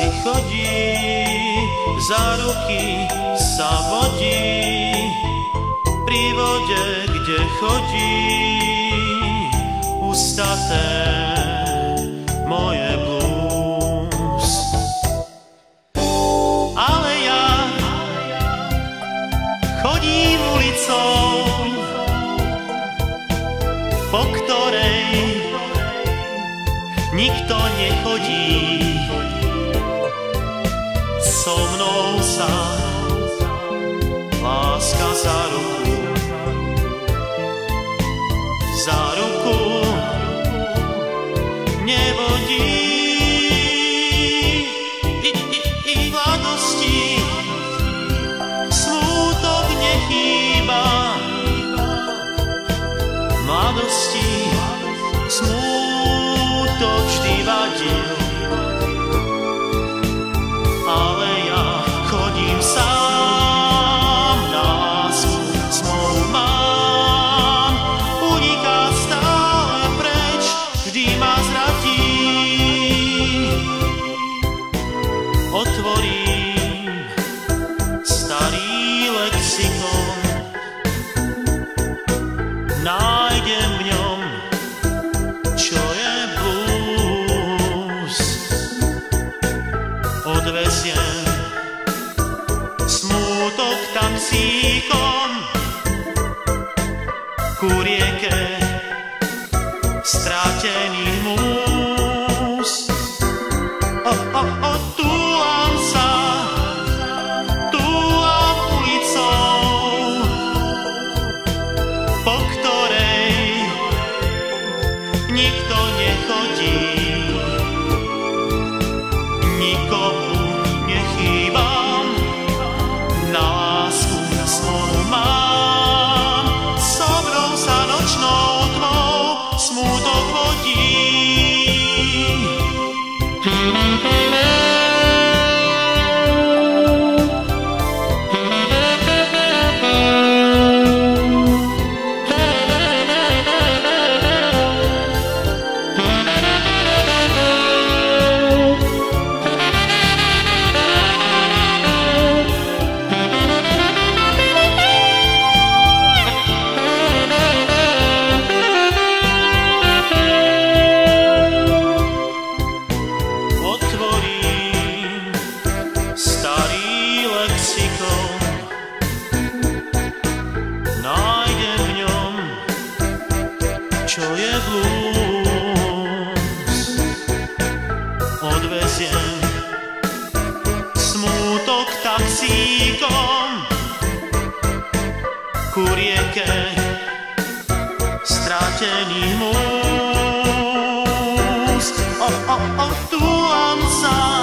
si chodí, za ruky sa vodí, pri vode, kde chodí, ustaté moje blues. Ale ja chodím ulicou, po ktorej nikto nechodí. So mnou sa láska za ruku nevodí. I mladosti smútok nechýba, mladosti smútok vždy vadil. Ale ja chodím sám, lásku znovu mám, uniká stále preč, vždy ma zradí. Otvorím starý lexikon, nájdem v ňom, čo je blues. Odveziem smútok taxíkom ku rieke strátených múz. Túlam sa, túlam ulicou, po ktorej nikto nechodí. Nikomu nechýbam, na lásku svoju mám, so mnou sa nočnou tmou smútok vodí. Nájdem v ňom, čo je blues. Odveziem smútok taxíkom ku rieke strátených múz. Túlam sa,